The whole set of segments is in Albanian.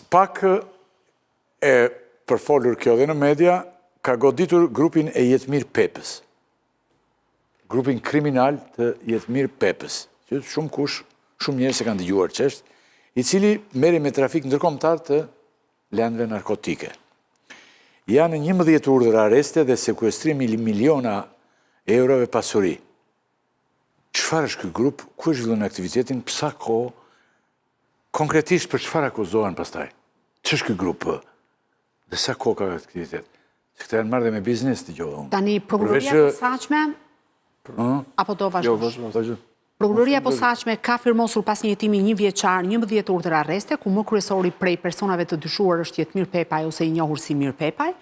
Pak e përfolur kjo dhe në media, ka goditur grupin e Jetmir Pepës. Grupin kriminal të Jetmir Pepës. Që shumë kush, shumë njerëz se kanë dëgjuar çështë, i cili merri me trafik ndërkombëtar të lëndëve narkotike. Janë 11 urdhra areste dhe sekuestrimi miliona eurove pasuri. Çfarë është ky grup? Ku është zhvilluar aktivitetin? Sa kohë? Konkretisht për çfarë akuzohen pastaj? Ç'është ky grup? Dhe sa kohë ka aktivitet? Se këta janë marrë dhe me biznes të gjohë. Tani, prokuroria posaçme, apo do vazhdosh? Prokuroria posaçme ka firmosur pas një jetimi 1 vjeçar 11 urdhër arreste, ku më kryesori prej personave të dyshuar është Jetmir Pepaj ose i njohur si Mir Pepaj.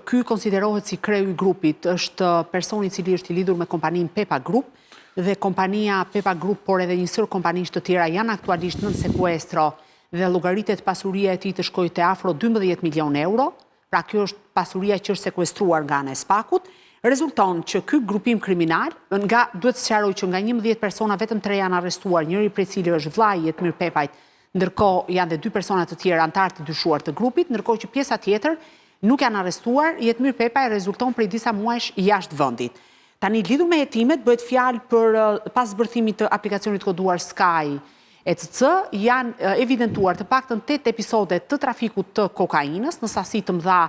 Ky konsiderohet si kreu i grupit, është personi i cili është i lidhur me kompaninë Pepa Group dhe kompania Pepa Group, por edhe një sër kompanish të tjera janë aktualisht nën sekuestro dhe llogaritet pasuria e tij të shkojë te afro 12 milion euro. Pra kjo është pasuria që është sekuestruar nga ana e SPAK-ut. Rezulton që ky grupim kriminal, duhet të sqaroj që nga 11 persona vetëm 3 janë arrestuar, njëri prej cilëve është vllai i Jetmir Pepajt, ndërkohë janë dhe 2 persona të tjerë antar të dyshuar të grupit, ndërkohë që pjesa tjetër nuk janë arrestuar. Jetmir Pepaj rezulton prej disa muajsh jashtë vendit. Tani lidhur me hetimet bëhet fjalë për pas zbërthimit të aplikacionit koduar Sky ECC janë evidentuar të paktën 8 episode të trafikut të kokainës në sasi të mëdha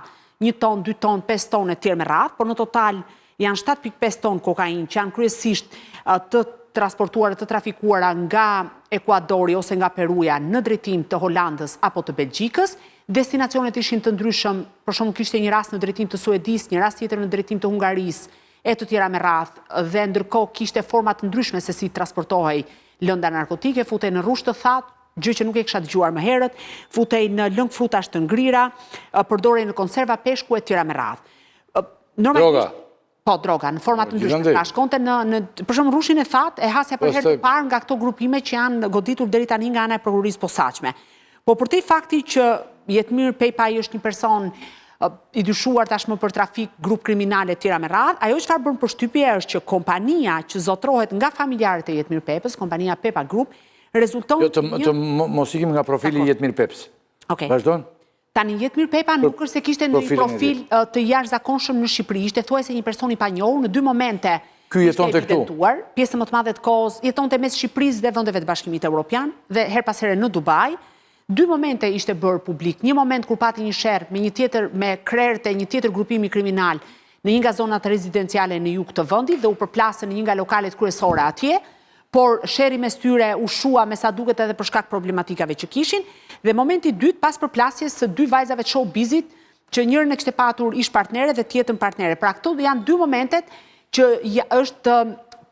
1 ton, 2 ton, 5 ton e tjerë me radhë, por në total janë 7.5 ton kokainë që janë kryesisht të transportuara, të trafikuara nga Ekuadori ose nga Peruja në drejtim të Holandës apo të Belgjikës. Destinacionet ishin të ndryshëm, për shembull kishte një rast në drejtim të Suedis, një rast tjetër në drejtim të Hungarisë e të tjera me radhë, dhe ndërkohë kishte forma të ndryshme se si transportohej lënda narkotike, futej në rrushtë të thatë, gjë që nuk e kisha dëgjuar më herët, futej në lëng frutash të ngrira, përdorej në konserva peshku e tjera me radhë. Droga? Po, droga, në forma të ndryshme. Pra shkonte për shembull rrushin e thatë, e hasja për herë të parë nga këto grupime që janë goditur deri tani nga ana e prokurorisë posaçme. Po për te fakti që Jetmir Pepaj është një person i dyshuar tashmë për trafik, grup kriminal e tjera me radhë, ajo çfarë bën përshtypje është që kompania që zotrohet nga familjarët e Jetmir Pepës, kompania Pepa Group, rezulton të mos ikim nga profili Jetmir Pepës. Vazhdon? Tani Jetmir Pepa nuk është se kishte një profil të jashtëzakonshëm në Shqipëri, ishte thuajse një person i panjohur në 2 momente. Ky jetonte këtu. Pjesë më të madhe të kohës jetonte mes Shqipërisë dhe vendeve të Bashkimit Evropian dhe her pas here në Dubai. 2 momente ishte bërë publik. Një moment kur pati një sherr me një tjetër me krerët e një tjetër grupimi kriminal në një nga zonat rezidenciale në jug të vendit dhe u përplasën në një nga lokalet kryesore atje. Por sherri mes tyre u shua me sa duket edhe për shkak problematikave që kishin, dhe momenti i dytë pas përplasjes së 2 vajzave të showbizit, që njërën e kishte patur ish partnere dhe tjetrën partnere. Pra këto janë 2 momentet që është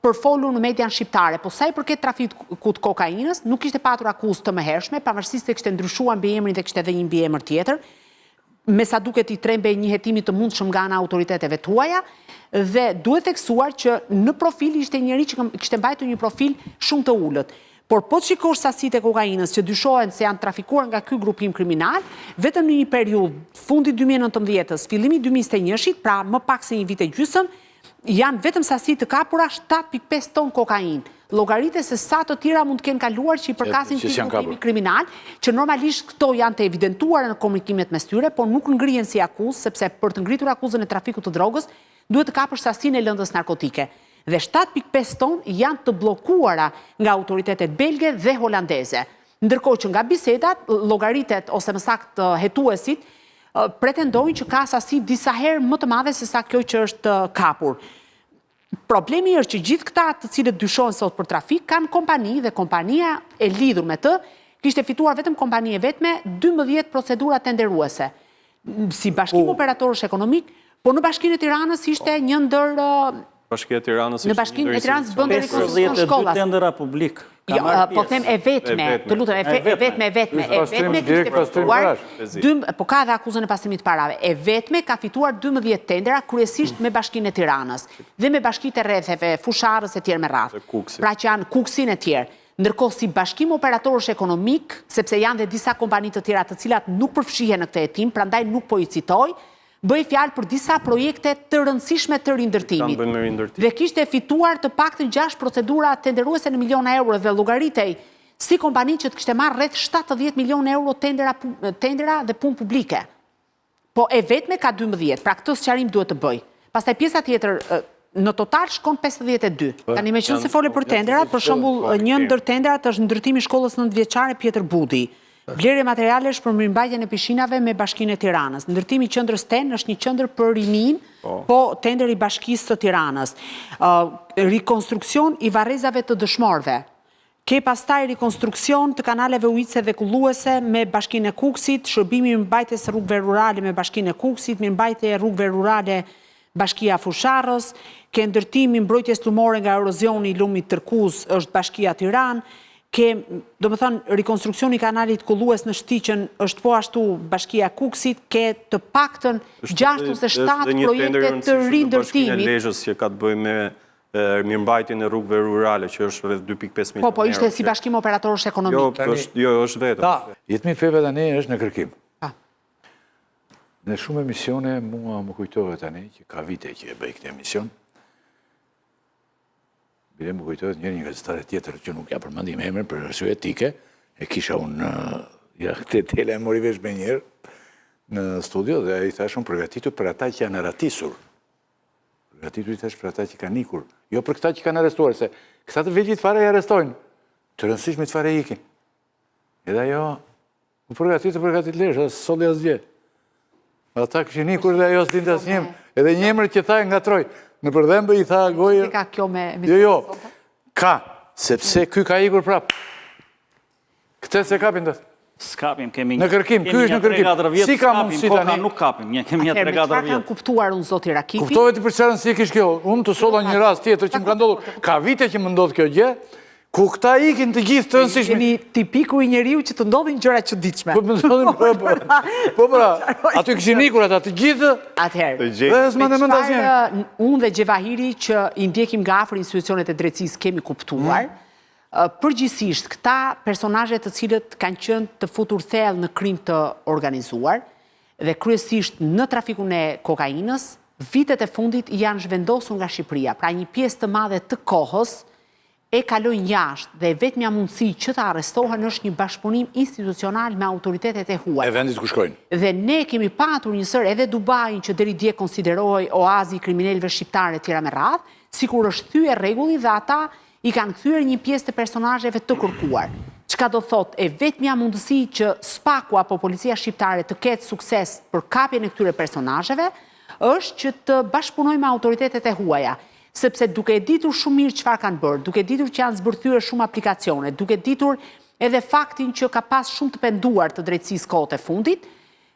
përfolur në median shqiptare, po sa i përket trafikut kokainës, nuk kishte patur akuzë të mëhershme, pavarësisht se kishte ndryshuar mbiemrin dhe kishte edhe një mbiemër tjetër. Me sa duket i trembej një hetimi të mundshëm nga ana autoriteteve tuaja, dhe duhet theksuar që në profil ishte njëri që kishte mbajtur një profil shumë të ulët. Por po të shikosh sasitë e kokainës që dyshohen se janë trafikuar nga ky grupim kriminal, vetëm në një periudhë fundi 2019-s, fillimi 2021-shit, pra më pak se një vit e gjysmë, janë vetëm sasi të kapura 7.5 ton kokainë. Llogaritë se sa të tjera mund të kenë kaluar që i përkasin këtij grupimi kriminal, që normalisht këto janë të evidentuara në komunikimet mes tyre, por nuk ngrihen si akuzë, sepse për të ngritur akuzën e trafikut të drogës duhet të kapësh sasinë e lëndës narkotike. Dhe 7.5 ton janë të bllokuara nga autoritetet belge dhe holandeze. Ndërkohë që nga bisedat, llogaritet ose më saktë hetuesit pretendojnë që ka sasi disa herë më të madhe se sa kjo që është kapur. Problemi është që gjithë këta të cilët dyshohen sot për trafik kanë kompani dhe kompania e lidhur me të kishte fituar vetëm kompanie vetme 12 procedura tenderuese. Si bashkim operatorësh ekonomik, por në Bashkinë e Tiranës ishte një ndër Bashkia e Tiranës në Bashkinë e Tiranës bën rekonstruksion shkollas. 52 tendera publik. Po them e vetme, të lutem, e vetme kishte fituar, po ka edhe akuzën e pastrimit të parave. E vetme ka fituar 12 tendera, kryesisht me Bashkinë e Tiranës dhe me bashkitë e rretheve, fusharës e tjerë me radhë. Pra që janë Kuksin e tjerë. Ndërkohë si bashkim operatorësh ekonomik, sepse janë dhe disa kompani të tjera të cilat nuk përfshihen në këtë hetim, prandaj nuk po i citoj, bëj fjalë për disa projekte të rëndësishme të rindërtimit. Dhe kishte fituar të paktën 6 procedura tenderuese në miliona euro dhe llogaritej si kompani që të kishte marrë rreth 70 milion euro tendera dhe punë publike. Po e vetme ka 12, pra këtë sqarim duhet të bëj. Pastaj pjesa tjetër, në total shkon 52. Tani me qënë se fole për tenderat, për shembull një ndër tenderat është ndërtimi i shkollës 9-vjeçare Pjetër Budi. Blerje materialesh për mirëmbajtjen e pishinave me Bashkinë e Tiranës. Ndërtimi i qendrës TEN është një qendër për rinin, po tender i Bashkisë së Tiranës. Rikonstruksion i varrezave të dëshmorëve. Ke pastaj rikonstruksion të kanaleve ujitse dhe kulluese me Bashkinë e Kukësit, shërbimi mirëmbajtjes së rrugëve rurale me Bashkinë e Kukësit, mirëmbajtje e rrugëve rurale Bashkia Fusharrës, ke ndërtimi mbrojtjes tumore nga erozioni i lumit Tërkuz është Bashkia Tiranë, ke, do më thënë, rikonstruksioni kanalit kullues në Shtiqen është po ashtu Bashkia Kukësit, ke të paktën 6 ose 7 projekte të rindërtimit. Bashkinë e Lezhës që ka të bëjë me mirëmbajtjen e rrugëve rurale, që është rreth 2.5 milion. Po ishte si bashkim operatorësh ekonomik. Jo, është vetëm. Ta, Jetmir Pepe tani është në kërkim. Në shumë emisione, mua më kujtohet tani, që ka vite që e bëj këtë emision, bile më kujtohet një gazetare tjetër që nuk ja përmendim emrin për arsye etike, e kisha unë, ja këtë tele e mori vesh me njerë në studio dhe i thashun përgatitur për ata që janë ratisur. Përgatitur i thash për ata që kanë ikur. Jo për këta që kanë arrestuar, se këta të vegjit fare i arrestojnë. Të rëndësishme të fare ikin. Edhe ajo, më përgatit lesh, asë soli asgje. Ata këshin ikur dhe ajo s'dinte asnjëm. Edhe njëmër që tha nga troj. Në përdhembë i tha gojë... Ka kjo me... Jo, ka, sepse ky ka ikur prap. Këtë se kapin të... S'kapim, kemi... Në kërkim, ky është në kërkim. Si ka mundësi tani? Nuk kapim, kemi 3-4 Me çfarë vjetë. kanë kuptuar unë zoti Rakipi? Kuptohet i për çfarë si kish kjo. Unë të solla një rast tjetër që më ka ndodhur. Ka vite që më ndodh kjo gjë, ku këta ikin të gjithë të rëndësishme. Jeni tipiku i njeriu që të ndodhin gjëra çuditshme. Po më ndodhin po pra, aty kishin ikur ata të gjithë. Atëherë, Dhe s'ma në mend asnjë. unë dhe Gjevahiri që i ndjekim nga afër institucionet e drejtësisë kemi kuptuar, përgjithsisht këta personazhe të cilët kanë qenë të futur thellë në krim të organizuar dhe kryesisht në trafikun e kokainës, vitet e fundit janë zhvendosur nga Shqipëria. Pra një pjesë të madhe të kohës e kalojnë jashtë dhe vetmja mundësi që të arrestohen është një bashkëpunim institucional me autoritetet e huaj. E vendit ku shkojnë. Dhe ne kemi patur njësër edhe Dubain që deri dje konsiderohej oazi i kriminalëve shqiptarë tjera me radhë, sikur është thyer rregulli dhe ata i kanë kthyer një pjesë të personazheve të kërkuar. Çka do thotë e vetmja mundësi që SPAK-u apo policia shqiptare të ketë sukses për kapjen e këtyre personazheve është që të bashkëpunojmë me autoritetet e huaja. Sepse duke e ditur shumë mirë çfarë kanë bërë, duke ditur që janë zbërthyer shumë aplikacione, duke ditur edhe faktin që ka pas shumë të penduar të drejtësisë kohët e fundit,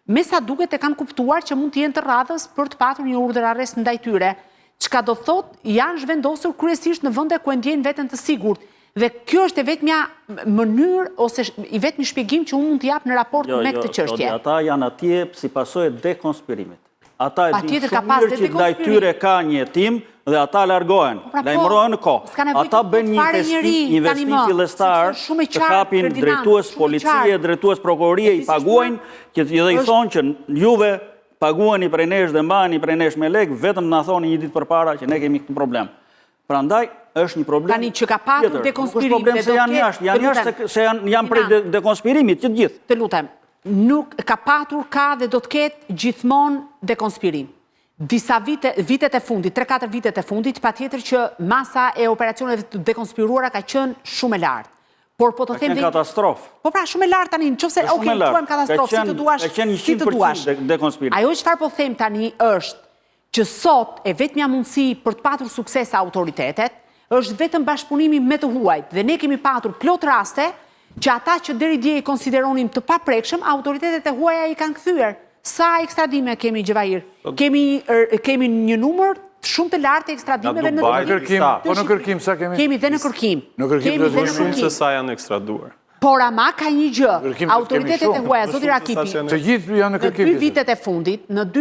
me sa duket e kanë kuptuar që mund të jenë të radhës për të patur një urdhër arrest ndaj tyre, çka do thotë janë zhvendosur kryesisht në vende ku e ndjejnë veten të sigurt. Dhe kjo është e vetmja mënyrë ose i vetmi shpjegim që unë mund të jap në raport me këtë çështje. Ata janë atje si pasojë e dekonspirimit. Ata e dinë ka shumë pas mirë që ndaj tyre ka një hetim dhe ata largohen, lajmërohen në kohë. Ata bën një investim fillestar të kapin drejtues policie, drejtues prokurorie, i paguajnë, që dhe i thonë që juve paguani prej nesh dhe mbani prej nesh me lek, vetëm na thoni një ditë përpara që ne kemi këtë problem. Prandaj është një problem. Tani që ka patur dekonspirim, nuk është problem se janë jashtë, janë jashtë se janë prej dekonspirimit që të gjithë. Të lutem, nuk ka patur, ka dhe do të ketë gjithmonë dekonspirim. Disa vitet e fundit, 3-4 vitet e fundit, patjetër që masa e operacioneve të dekonspiruara ka qenë shumë e lartë. Por po të them dhe katastrofë. Po pra shumë e lartë tani, nëse quajmë katastrofë, si të duash, si të duash. Ajo çfarë po them tani është që sot e vetmja mundësi për të patur sukses autoritetet është vetëm bashkëpunimi me të huajt. Dhe ne kemi patur plot raste që ata që deri dje i konsideronin të paprekshëm, autoritetet e huaja i kanë kthyer. Sa ekstradime kemi, Gjevahir? Kemi një numër shumë të lartë e ekstradimeve në kërkim. Po në kërkim sa kemi? Kemi dhe në kërkim. Në kërkim dhe shumë se sa janë ekstraduar. Por ama ka një gjë, autoritetet e huaja, zoti Rakipi, të gjithë janë në kërkim. Në 2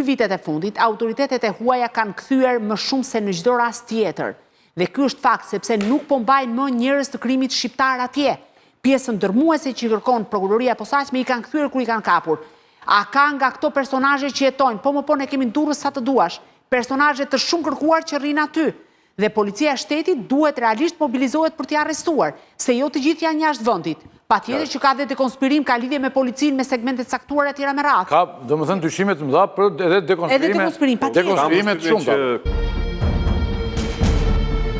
vitet e fundit, autoritetet e huaja kanë kthyer më shumë se në çdo rast tjetër. Dhe ky është fakt sepse nuk po mbajnë më njerëz të krimit shqiptar atje. Pjesën dërmuese që i kërkon prokuroria e posaçme i kanë kthyer kur i kanë kapur. A ka nga këto personazhe që jetojnë, po më po ne kemi durrës sa të duash, personazhe të shumë kërkuar që rrinë aty. Dhe policia e shtetit duhet realisht mobilizohet për t'i arrestuar, se jo të gjithë janë jashtë vendit. Patjetër që ka dhe të konspirim, ka lidhje me policinë, me segmentet caktuara e tjera me radhë. Ka, domethënë, dyshimet të mëdha për edhe dekonspirime. Edhe dekonspirim, patjetër. Dekonspirime të shumta.